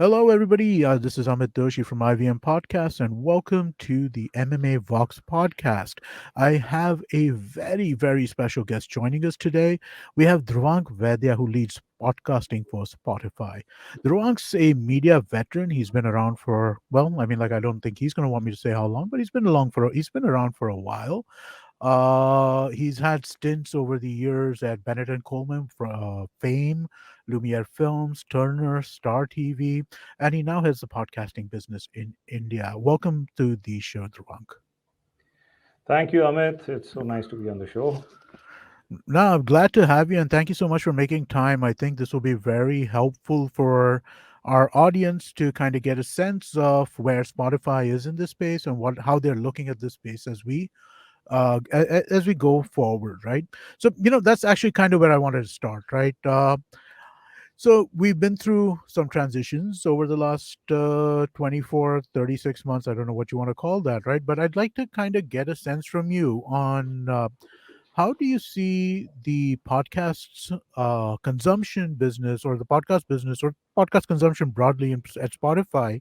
Hello, everybody. This is Amit Doshi from IVM Podcast, and welcome to the MMA Vaux Podcast. I have a very, very special guest joining us today. We have Dhruvank Vaidya, who leads podcasting for Spotify. Dhruvank's a media veteran. He's been around for, well, I don't think he's going to want me to say how long, but he's been around for a while. He's had stints over the years at Bennett and Coleman for Fame, Lumiere Films, Turner, Star TV, and he now has a podcasting business in India. Welcome to the show, Dhruvank. Thank you, Amit. It's so nice to be on the show. Now, I'm glad to have you, and thank you so much for making time. I think this will be very helpful for our audience to kind of get a sense of where Spotify is in this space and what how they're looking at this space as we go forward, right? So that's actually kind of where I wanted to start, right? So we've been through some transitions over the last 24 36 months. I don't know what you want to call that, right? But I'd like to kind of get a sense from you on how do you see the podcasts consumption business, or the podcast business, or podcast consumption broadly at Spotify?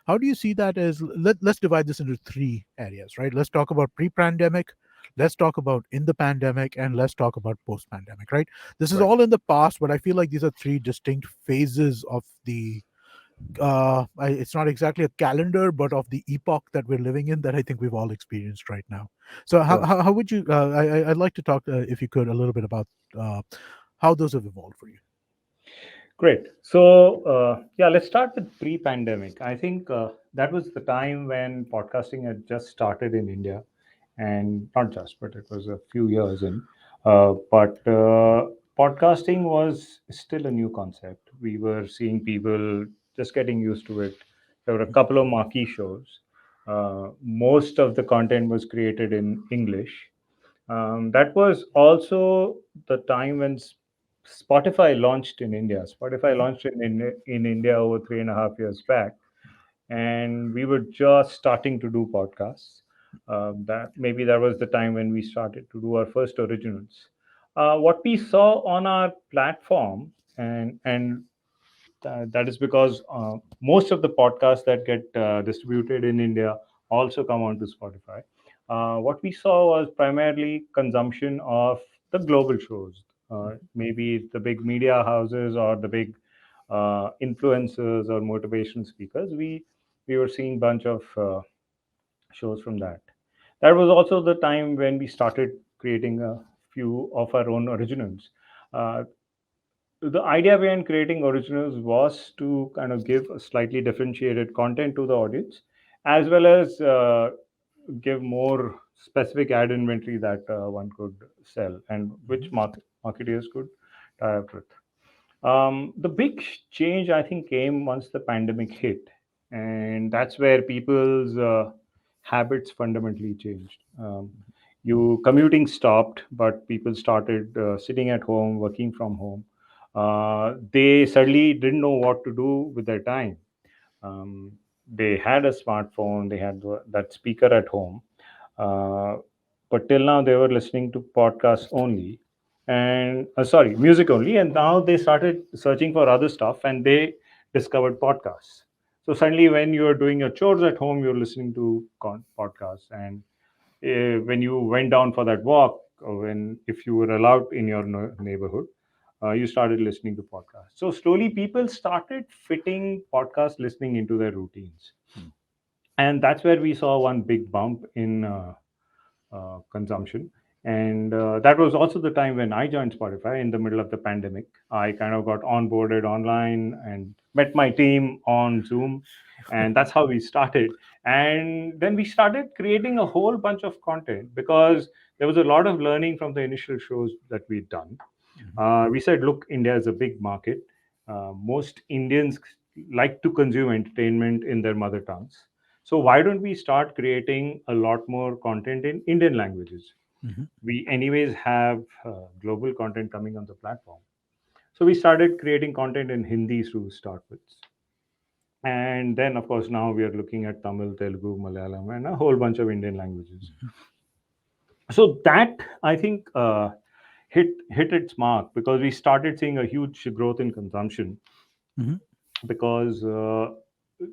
How do you see that as? Let's divide this into three areas, right? Let's talk about pre-pandemic, let's talk about in the pandemic, and let's talk about post-pandemic, right? This is Right. all in the past, but I feel like these are three distinct phases of the it's not exactly a calendar, but of the epoch that we're living in, that I think we've all experienced right now. So how, Sure. how, how would you I'd like to talk, if you could, a little bit about uh, how those have evolved for you. Great. So, let's start with pre-pandemic. I think that was the time when podcasting had just started in India, and not just, but it was a few years in. But podcasting was still a new concept. We were seeing people just getting used to it. There were a couple of marquee shows. Most of the content was created in English. That was also the time when Spotify launched in India. Spotify Mhm. launched in India over 3.5 years back, and we were just starting to do podcasts. That was the time when we started to do our first originals. What we saw on our platform, and that is because most of the podcasts that get distributed in India also come onto Spotify. What we saw was primarily consumption of the global shows, maybe the big media houses or the big influencers or motivational speakers. We were seeing bunch of shows from that. That was also the time when we started creating a few of our own originals. Uh, the idea behind creating originals was to kind of give a slightly differentiated content to the audience, as well as give more specific ad inventory that one could sell and which Mhm. marketers could tie up with. The big change, I think, came once the pandemic hit, and that's where people's habits fundamentally changed. You commuting stopped, but people started sitting at home, working from home. They suddenly didn't know what to do with their time. Um, they had a smartphone, they had that speaker at home, uh, but till now they were listening to podcasts only, and sorry, music only. And now they started searching for other stuff, and they discovered podcasts. So suddenly, when you are doing your chores at home, you're listening to podcasts, and when you went down for that walk, or when if you were allowed in your neighborhood, you started listening to podcasts. So slowly, people started fitting podcast listening into their routines, Mhm. and that's where we saw one big bump in consumption. And that was also the time when I joined Spotify in the middle of the pandemic. I kind of got onboarded online and met my team on Zoom, and that's how we started. And then we started creating a whole bunch of content because there was a lot of learning from the initial shows that we'd done. Mhm. We said, look, India is a big market. Most Indians like to consume entertainment in their mother tongues. So why don't we start creating a lot more content in Indian languages? Mhm. We anyways have global content coming on the platform. So we started creating content in Hindi to start with. And then, of course, now we are looking at Tamil, Telugu, Malayalam, and a whole bunch of Indian languages. So that, I think, hit its mark because we started seeing a huge growth in consumption. Mhm. because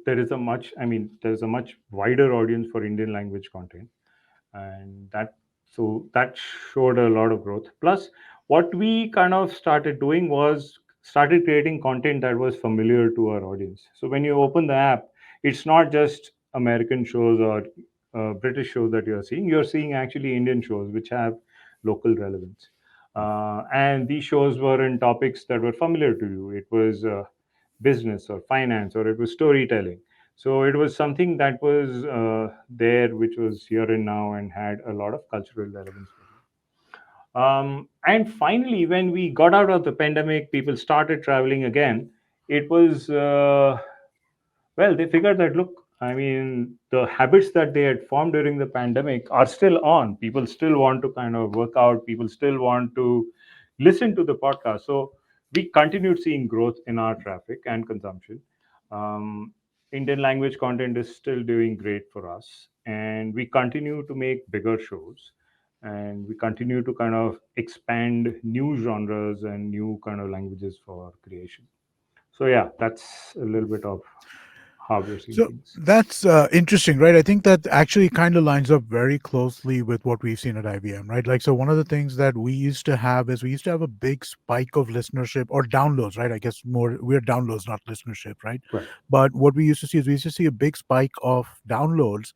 there's a much wider audience for Indian language content, and that showed a lot of growth. Plus, what we kind of started doing was started creating content that was familiar to our audience. So when you open the app, it's not just American shows or British shows that you're seeing actually Indian shows which have local relevance. And these shows were in topics that were familiar to you. It was business or finance, or it was storytelling. So it was something that was there, which was here and now, and had a lot of cultural relevance for you. And finally, when we got out of the pandemic, people started traveling again. It was well, they figured that, look, I mean, the habits that they had formed during the pandemic are still on. People still want to kind of work out, people still want to listen to the podcast. So we continued seeing growth in our traffic and consumption. Um, Indian language content is still doing great for us, and we continue to make bigger shows, and we continue to kind of expand new genres and new kind of languages for creation. So yeah, that's a little bit of how we're seeing So things. that's interesting, right? I think that actually kind of lines up very closely with what we've seen at IBM, right? Like, so one of the things that we used to have is we used to have a big spike of listenership or downloads, right? I guess more we're downloads, not listenership, right? Right. But what we used to see is we used to see a big spike of downloads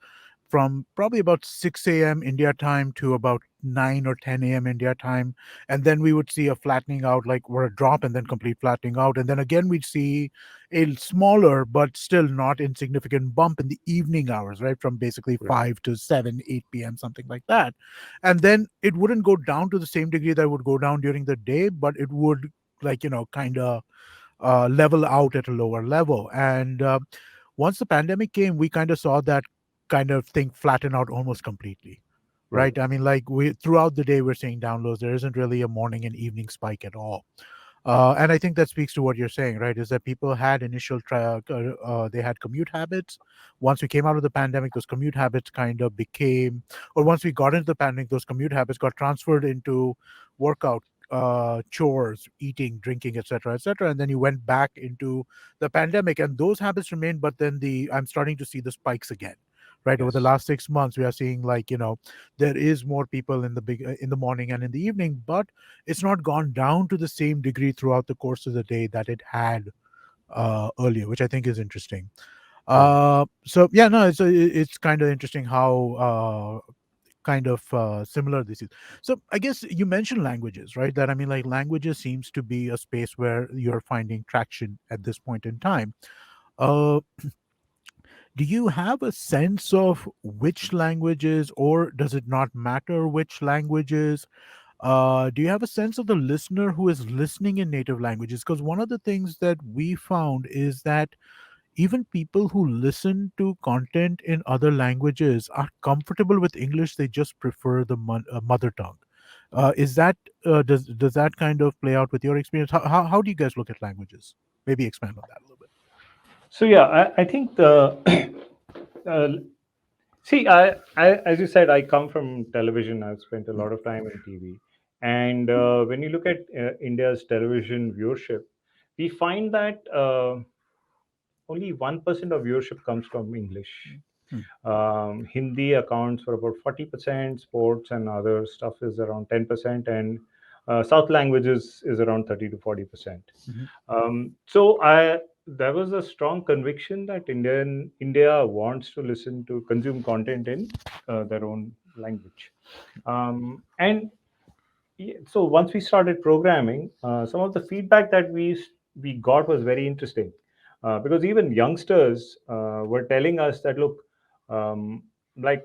from probably about 6 a.m. India time to about 9 or 10 a.m. India time. And then we would see a flattening out, like, or a drop and then complete flattening out. And then again, we'd see a smaller but still not insignificant bump in the evening hours, right? From basically Right. 5 to 7, 8 p.m., something like that. And then it wouldn't go down to the same degree that it would go down during the day, but it would, like, kind of level out at a lower level. And once the pandemic came, we kind of saw that kind of thing flatten out almost completely. Right. Right. I mean, like, we throughout the day we're seeing downloads. There isn't really a morning and evening spike at all. And I think that speaks to what you're saying, right? Is that people had they had commute habits. Once we came out of the pandemic, those commute habits kind of became, or once we got into the pandemic, those commute habits got transferred into workout, chores, eating, drinking, etc., etc. And then you went back into the pandemic, and those habits remained. But then I'm starting to see the spikes again. Right, over the Yes. last 6 months, we are seeing, like, there is more people in the morning and in the evening, but it's not gone down to the same degree throughout the course of the day that it had earlier, which I think is interesting. Right. So yeah, no, it's kind of interesting how kind of similar this is. So I guess you mentioned languages, right? That, I mean, like, languages seems to be a space where you're finding traction at this point in time. Uh, do you have a sense of which languages, or does it not matter which languages? Do you have a sense of the listener who is listening in native languages? Because one of the things that we found is that even people who listen to content in other languages are comfortable with English. They just prefer the mother tongue. Is that does that kind of play out with your experience? How do you guys look at languages? Maybe expand on that a little bit. So yeah, I think the uh, see, as you said, I come from television. I've spent a Mm, lot of time in TV, and when you look at India's television viewership, we find that only 1% of viewership comes from English. mm, Hindi accounts for about 40%, sports and other stuff is around 10%, and South languages is around 30 to 40%. mhm, So there was a strong conviction that India wants to listen to consume content in their own language, and so once we started programming, some of the feedback that we got was very interesting, because even youngsters were telling us that, look, like,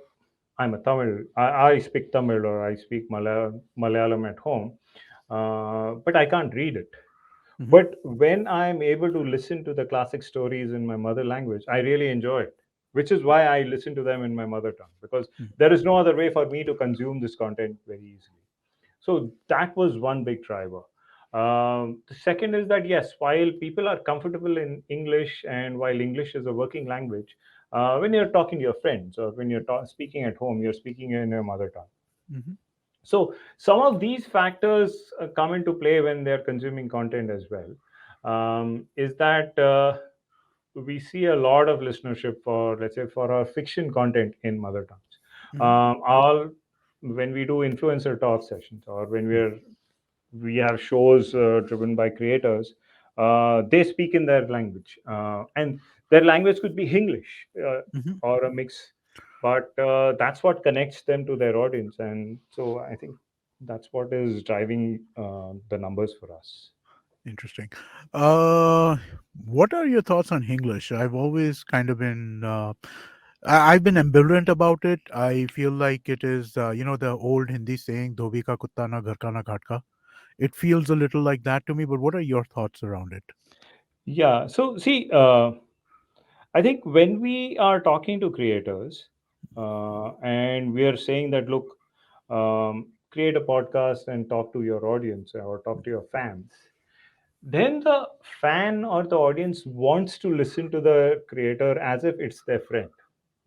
I'm a Tamil, I speak Tamil or I speak Malayalam at home, but I can't read it. mhm, But when I'm able to listen to the classic stories in my mother language, I really enjoy it, which is why I listen to them in my mother tongue, because mhm, there is no other way for me to consume this content very easily. So that was one big driver. The second is that, yes, while people are comfortable in English, and while English is a working language, when you're talking to your friends or when you're speaking at home, you're speaking in your mother tongue. mhm, So some of these factors come into play when they're consuming content as well. Is that we see a lot of listenership for, let's say, for our fiction content in mother tongues. Hmm. All when we do influencer talk sessions, or when we have shows driven by creators, they speak in their language, and their language could be English, Hmm. or a mix, but that's what connects them to their audience, and so I think that's what is driving the numbers for us. Interesting. Uh, what are your thoughts on English? I've always kind of been, I've been ambivalent about it. I feel like it is, the old Hindi saying, "Dhobi ka kutta na ghar ka na ghat ka." It feels a little like that to me. But what are your thoughts around it? Yeah. So see, I think when we are talking to creators, and we are saying that, look, create a podcast and talk to your audience or talk to your fans, then the fan or the audience wants to listen to the creator as if it's their friend,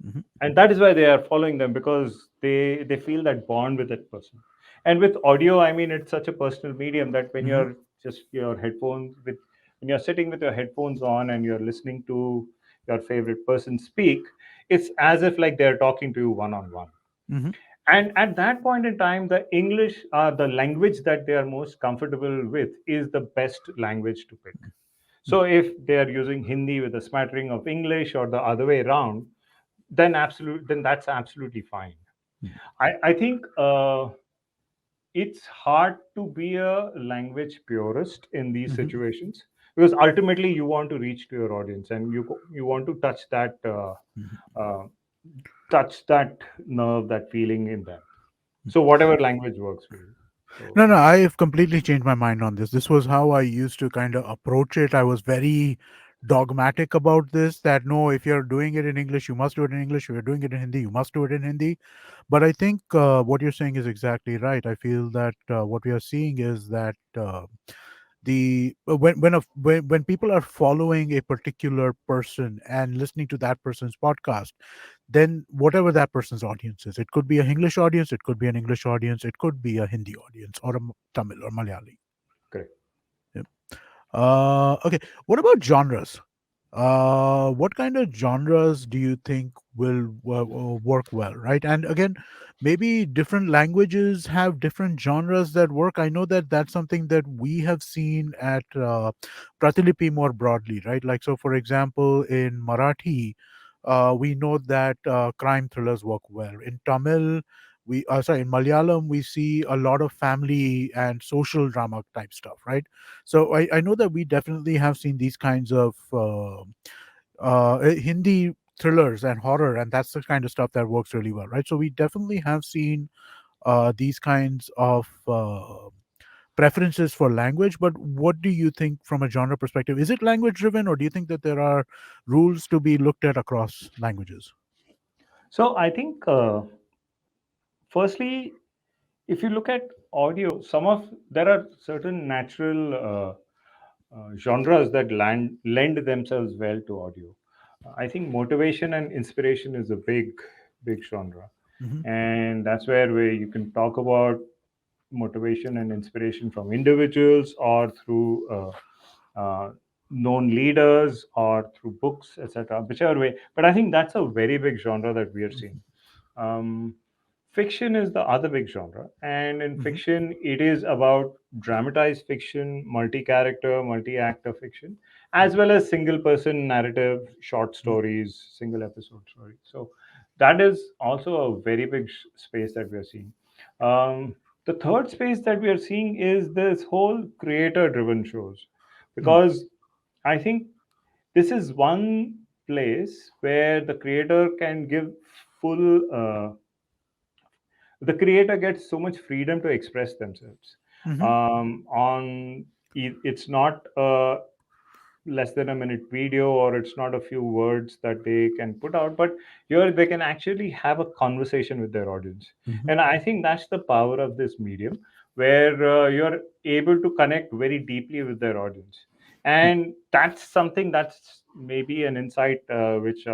Hmm. and that is why they are following them, because they feel that bond with that person. And with audio, I mean, it's such a personal medium that when Hmm. you're just your headphones with when you're sitting with your headphones on and you're listening to your favorite person speak, it's as if like they're talking to you one on one. Hmm. And at that point in time, the English, the language that they are most comfortable with, is the best language to pick. So if they are using Hindi with a smattering of English, or the other way around, then that's absolutely fine. I think it's hard to be a language purist in these Hmm. situations, because ultimately you want to reach to your audience, and you want to Hmm. uh, touch that nerve, that feeling in them. So whatever language works for you. So No, no, I've completely changed my mind on this. This was how I used to kind of approach it. I was very dogmatic about this, that no, if you're doing it in English, you must do it in English. If you're doing it in Hindi, you must do it in Hindi. But I think what you're saying is exactly right. I feel that what we are seeing is that the when people are following a particular person and listening to that person's podcast, then whatever that person's audience is, it could be a English audience, it could be an English audience, it could be a Hindi audience, or a Tamil or Malayali. correct. Yeah. Okay. What about genres? What kind of genres do you think will work well, right? And again, maybe different languages have different genres that work. I know that that's something that we have seen at Pratilipi more broadly, right? Like, so for example, in Marathi, we know that crime thrillers work well. In Tamil, in Malayalam, we see a lot of family and social drama type stuff, right? So I know that we definitely have seen these kinds of Hindi thrillers and horror, and that's the kind of stuff that works really well, right? So we definitely have seen these kinds of preferences for language. But what do you think from a genre perspective? Is it language driven, or do you think that there are rules to be looked at across languages? So I think, firstly, if you look at audio, there are certain natural genres that lend themselves well to audio. I think motivation and inspiration is a big genre, Hmm. and that's where you can talk about motivation and inspiration from individuals, or through known leaders, or through books, etc. Whichever way, but I think that's a very big genre that we are seeing. um, Fiction is the other big genre, and in Hmm. fiction, it is about dramatized fiction, multi-character, multi-actor fiction, as well as single-person narrative, short stories, single episode stories. So that is also a very big space that we are seeing. The third space that we are seeing is this whole creator-driven shows, because I think this is one place where the creator gets so much freedom to express themselves. Hmm. It's not a less than a minute video, or it's not a few words that they can put out, but here they can actually have a conversation with their audience. Hmm. And I think that's the power of this medium, where you're able to connect very deeply with their audience. And that's something that's maybe an insight, which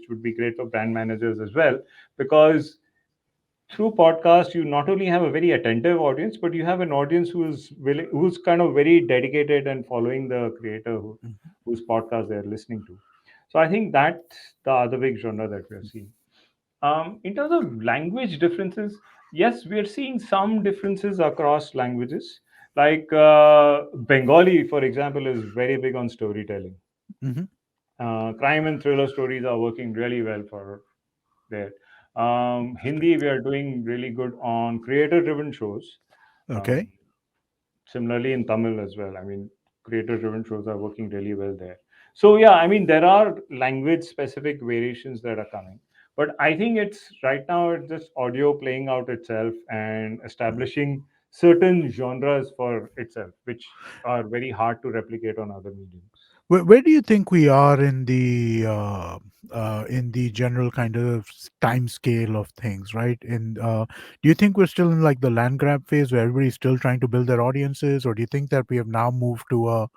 would be great for brand managers as well, because through podcast you not only have a very attentive audience, but you have an audience who's kind of very dedicated and following the creator Mhm. whose podcast they're listening to. So I think that's the other big genre that we're seeing. In terms of language differences, yes, we are seeing some differences across languages. Like Bengali, for example, is very big on storytelling. Mhm. Crime and thriller stories are working really well for there. Hindi, we are doing really good on creator-driven shows. Um, Okay. Similarly, in Tamil as well. I mean, creator-driven shows are working really well there. So yeah, I mean, there are language-specific variations that are coming, but I think it's right now it's just audio playing out itself and establishing certain genres for itself, which are very hard to replicate on other mediums. Where do you think we are in the general kind of time scale of things, right? Do you think we're still in like the land grab phase where everybody's still trying to build their audiences, or do you think that we have now moved to a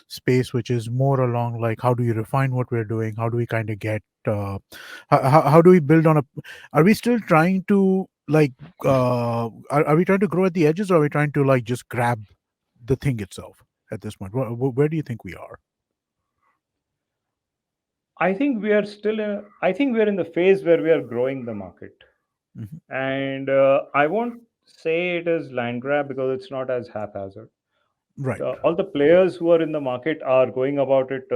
space which is more along like how do you refine what we're doing? How do we kind of get how do we build on a? Are we still trying to like are we trying to grow at the edges, or are we trying to like just grab the thing itself at this point? Where do you think we are? I think we are in the phase where we are growing the market. Mhm. And I won't say it is land grab because it's not as haphazard. Right. All the players who are in the market are going about it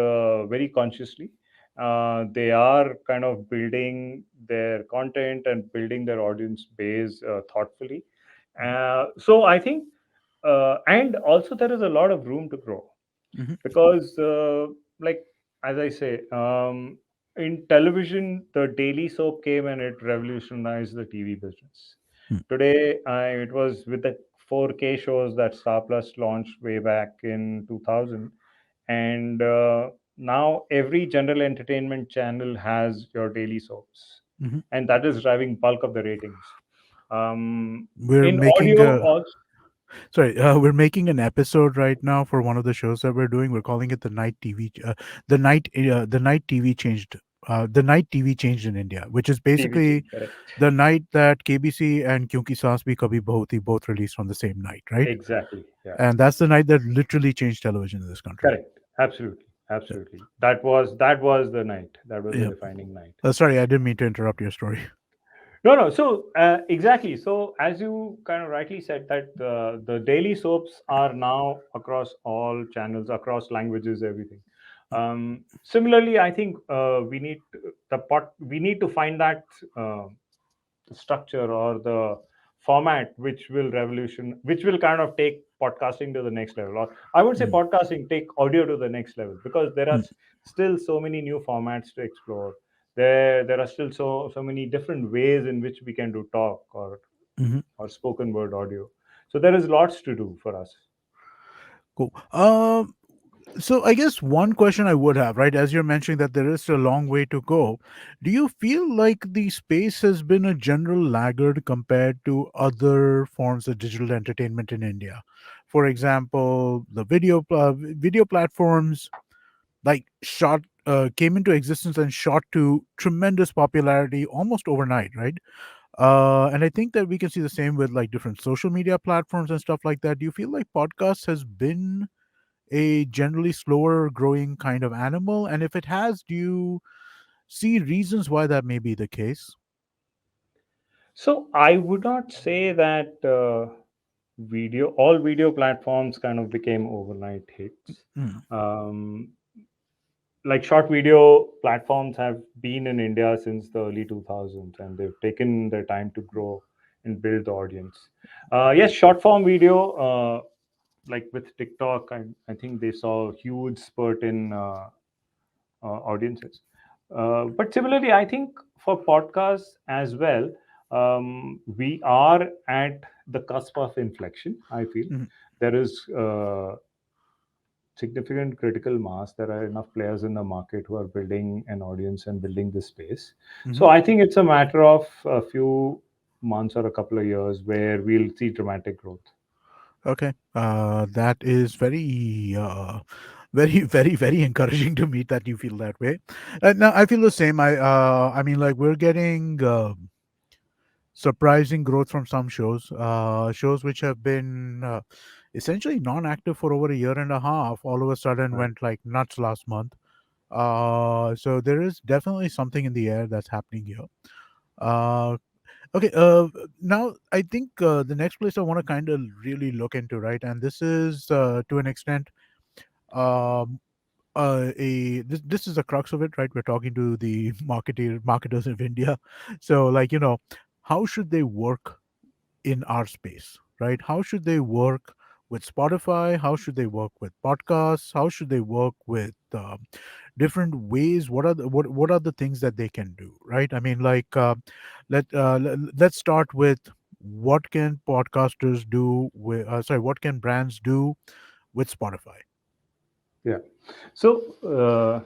very consciously. They are kind of building their content and building their audience base thoughtfully. Mhm. So I think, and also there is a lot of room to grow Mhm. because, like as I say, in television, the daily soap came and it revolutionized the TV business. Mm. Today, it was with the 4K shows that Star Plus launched way back in 2000, and now every general entertainment channel has your daily soaps, Mhm. and that is driving bulk of the ratings. We're In making audio, a also, sorry, we're making an episode right now for one of the shows that we're doing. We're calling it the night TV. The night TV changed. The night TV changed in India, which is TVG, basically correct? the night that KBC and Kyunki Saas Bhi Kabhi Bahu Thi both released on the same night, right? Exactly, yeah. And that's the night that literally changed television in this country. Correct. Absolutely. Yeah. Absolutely. That was the night. That was the Yeah. defining night. Sorry, I didn't mean to interrupt your story. No, no. So exactly. So as you kind of rightly said, that the daily soaps are now across all channels, across languages, everything. Similarly, I think we need to find that the structure or the format which will kind of take podcasting to the next level, or I would say Mm. podcasting take audio to the next level, because there are Mm. still so many new formats to explore. There are still so many different ways in which we can do talk Mhm. or spoken word audio. So there is lots to do for us. Cool. So I guess one question I would have, right, as you're mentioning that there is a long way to go, do you feel like the space has been a general laggard compared to other forms of digital entertainment in India? For example, the video platforms like shot came into existence and shot to tremendous popularity almost overnight, right? And I think that we can see the same with like different social media platforms and stuff like that. Do you feel like podcasts has been a generally slower growing kind of animal? And if it has, do you see reasons why that may be the case? So I would not say that video platforms kind of became overnight hits. Mm. um, like short video platforms have been in India since the early 2000s, and they've taken their time to grow and build the audience. Yes, short form video, like with TikTok, I think they saw a huge spurt in audiences. But similarly, I think for podcasts as well, we are at the cusp of inflection. I feel Mhm. there is significant critical mass. There are enough players in the market who are building an audience and building this space. So Mhm. I think it's a matter of a few months or a couple of years where we'll see dramatic growth. Okay. That is very encouraging to me that you feel that way. Now I feel the same. I mean, like we're getting surprising growth from some shows, shows which have been essentially non-active for over a year and a half. All of a sudden, Right. went like nuts last month. So there is definitely something in the air that's happening here. Uh, okay. Now I think the next place I want to kind of really look into, right, and this is to an extent. Um, this is the crux of it, right? We're talking to the marketers of India. So like, how should they work in our space, right? How should they work with Spotify? How should they work with podcasts? How should they work with different ways? What are the things that they can do, right? I mean, like, let's start with what can podcasters do with sorry, what can brands do with Spotify? Yeah. So,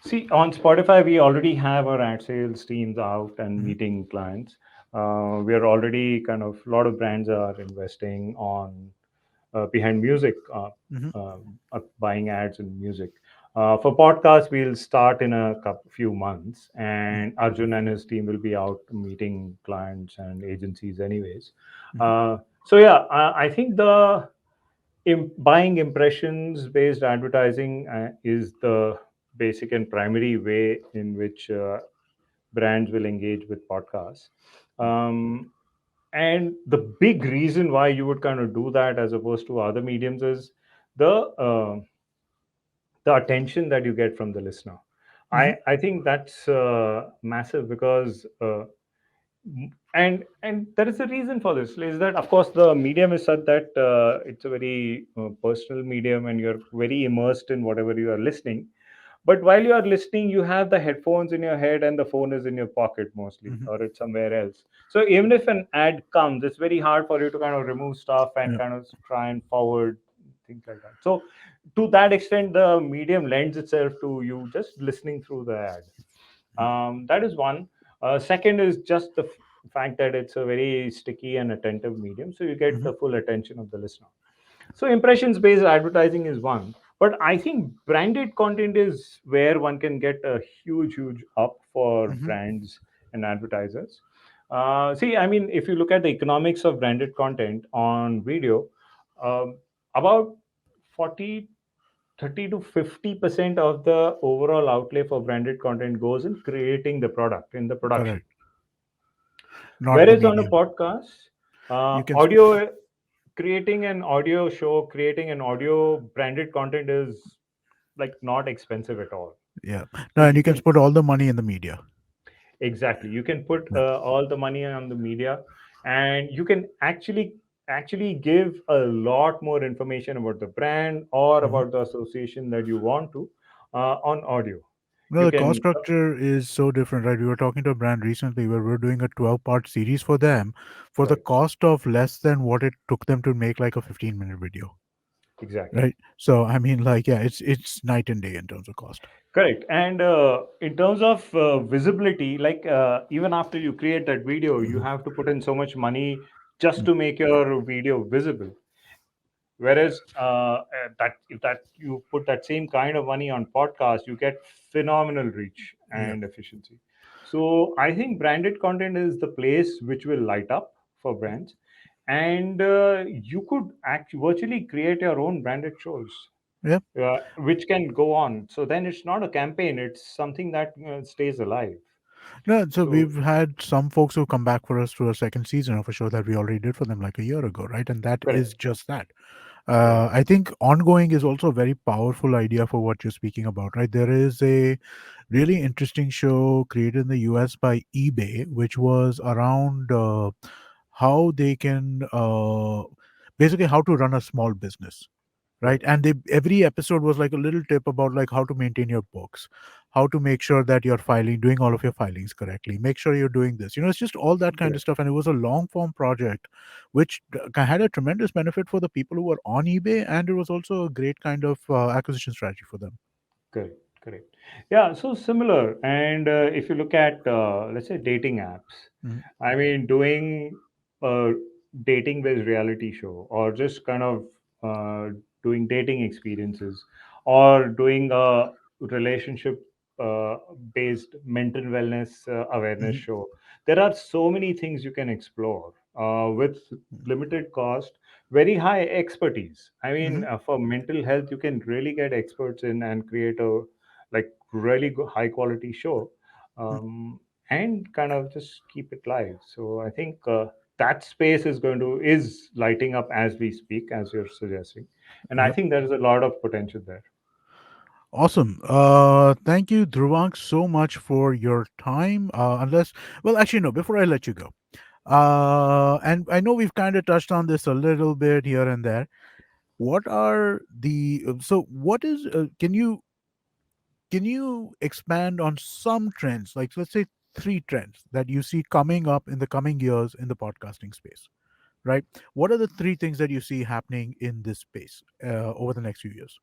see, on Spotify, we already have our ad sales teams out and Hmm. meeting clients. We are already kind of, a lot of brands are investing on behind music, Hmm. buying ads in music. For podcasts, we'll start in a few months, and Arjun and his team will be out meeting clients and agencies, anyways. Hmm. So, yeah, I think the buying impressions based advertising is the basic and primary way in which brands will engage with podcasts. Um, and the big reason why you would kind of do that as opposed to other mediums is the uh, the attention that you get from the listener. Hmm. I think that's massive because and there is a reason for this, is that of course the medium is such that it's a very personal medium and you're very immersed in whatever you are listening. But while you are listening, you have the headphones in your head and the phone is in your pocket mostly, Hmm. or it's somewhere else. So even if an ad comes, it's very hard for you to kind of remove stuff and Yeah. kind of try and forward things like that. So to that extent, the medium lends itself to you just listening through the ad. That is one. Second is just the fact that it's a very sticky and attentive medium, so you get Hmm. the full attention of the listener. So impressions based advertising is one, but I think branded content is where one can get a huge up for Hmm. brands and advertisers. See, I mean, if you look at the economics of branded content on video, um, about 40 30 to 50% of the overall outlay for branded content goes in creating the product in the production. Correct. Not the Whereas on a medium. podcast, You can. audio, creating an audio show, creating an audio branded content is like not expensive at all. Yeah. So No, and you you can can, put all the money in the media. exactly, you can put Yeah. all the money on the media, and you can actually give a lot more information about the brand or Hmm. about the association that you want to on audio. No, You the cost can structure is so different, right? We were talking to a brand recently where we're doing a 12-part series for them for the right, cost of less than what it took them to make like a 15-minute video, exactly. right? So, I mean, like, yeah, it's night and day in terms of cost. Correct. And in terms of visibility, like even after you create that video, you Hmm. have to put in so much money just to make your video visible. Whereas that if that you put that same kind of money on podcast, you get phenomenal reach Yeah. and efficiency. So I think branded content is the place which will light up for brands, and you could virtually create your own branded shows Yeah. which can go on. So then it's not a campaign; it's something that stays alive. No, so So we've had some folks who come back for us to a second season of a show that we already did for them like a year ago, right? And that is correct, just that. right, I think ongoing is also a very powerful idea for what you're speaking about, right? There is a really interesting show created in the US by eBay, which was around how they can basically how to run a small business, right? right, And they every episode was like a little tip about like how to maintain your books, how to make sure that you're filing doing all of your filings correctly, make sure you're doing this, it's just all that kind of correct, stuff. And it was a long form project which had a tremendous benefit for the people who were on eBay, and it was also a great kind of acquisition strategy for them. correct, correct. Yeah, so similar. And if you look at let's say dating apps, Mhm. I mean, doing a dating-based reality show, or just kind of doing dating experiences, or doing a relationship based mental wellness awareness Mhm. show. There are so many things you can explore with limited cost, very high expertise. I mean, Hmm. for mental health, you can really get experts in and create a like really high quality show, um, and kind of just keep it live. So I think that space is lighting up as we speak, as you're suggesting, and I Yep. think there is a lot of potential there. Awesome. Thank you, Dhruvank, so much for your time. Unless, well, actually, no. Before I let you go, and I know we've kind of touched on this a little bit here and there. What are the so? What is? Can you expand on some trends, like let's say three trends that you see coming up in the coming years in the podcasting space? Right. What are the three things that you see happening in this space over the next few years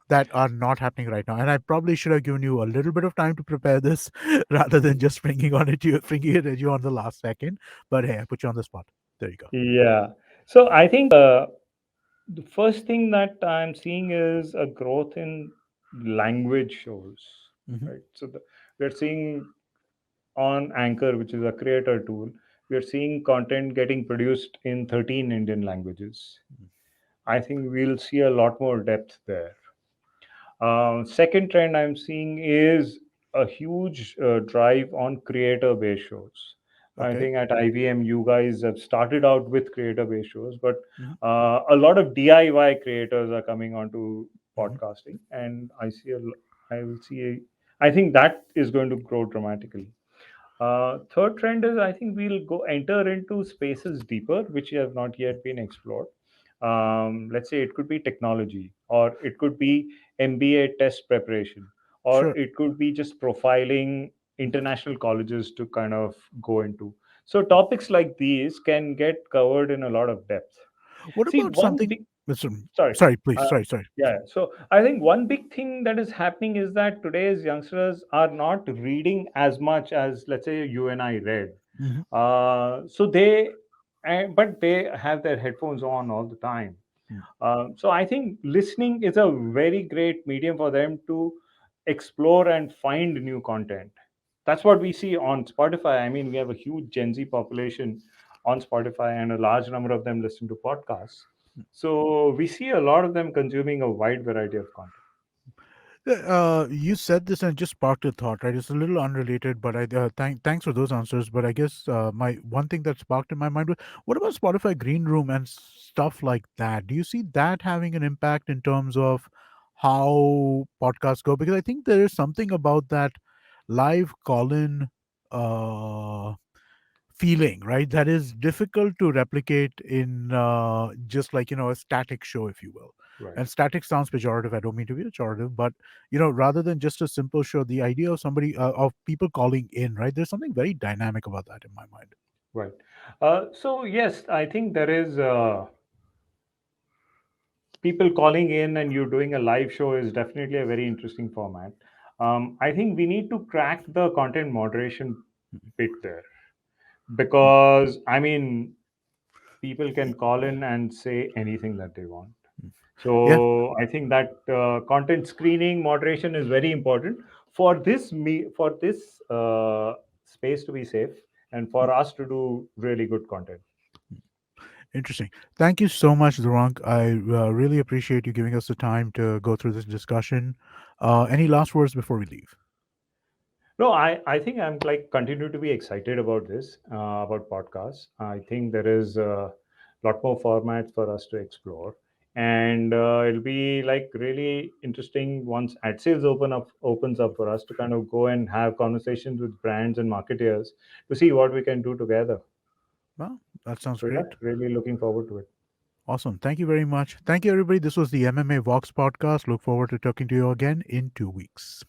that are not happening right now? And I probably should have given you a little bit of time to prepare this rather than just springing it at you on the last second. But hey, I put you on the spot. There you go. Yeah. So I think the first thing that I'm seeing is a growth in language shows, Hmm. right? We're seeing on Anchor, which is a creator tool, we're seeing content getting produced in 13 Indian languages. I think we'll see a lot more depth there. Second trend I'm seeing is a huge drive on creator-based shows. I Okay. think at IBM, you guys have started out with creator-based shows, but Hmm. a lot of DIY creators are coming onto Hmm. podcasting, and I will see. I think that is going to grow dramatically. Third trend is I think we'll go enter into spaces deeper, which have not yet been explored. Let's say it could be technology, or it could be MBA test preparation, or Sure. it could be just profiling international colleges to kind of go into. So topics like these can get covered in a lot of depth. What See, about one something? big Listen, sorry. sorry, please. Uh, Sorry. yeah, so I think one big thing that is happening is that today's youngsters are not reading as much as, let's say, you and I read. Hmm. But they have their headphones on all the time. Hmm. So I think listening is a very great medium for them to explore and find new content. That's what we see on Spotify. I mean, we have a huge Gen Z population on Spotify, and a large number of them listen to podcasts. So we see a lot of them consuming a wide variety of content. You said this and it just sparked a thought, right? It's a little unrelated, but thanks for those answers. But I guess my one thing that sparked in my mind was, what about Spotify Green Room and stuff like that? Do you see that having an impact in terms of how podcasts go? Because I think there is something about that live call-in uh, feeling, right? That is difficult to replicate in just like, a static show, if you will. Right. And static sounds pejorative. I don't mean to be pejorative, but, rather than just a simple show, the idea of of people calling in, right? There's something very dynamic about that in my mind. Right. So yes, I think there is people calling in and you doing a live show is definitely a very interesting format. I think we need to crack the content moderation bit there, Mm, because I mean, people can call in and say anything that they want. mm. Yeah. So I think that content screening moderation is very important for this space to be safe, and Mm, for us to do really good content. mm. Interesting. Thank you so much, Dhruvank. I really appreciate you giving us the time to go through this discussion. Any last words before we leave? No, I think I'm like continue to be excited about this, about podcasts. I think there is a lot more formats for us to explore, and it'll be like really interesting once ad sales opens up for us to kind of go and have conversations with brands and marketeers to see what we can do together. Well, that sounds So yeah, great. really looking forward to it. Awesome. Thank you very much. Thank you, everybody. This was the MMA Vox podcast. Look forward to talking to you again in 2 weeks.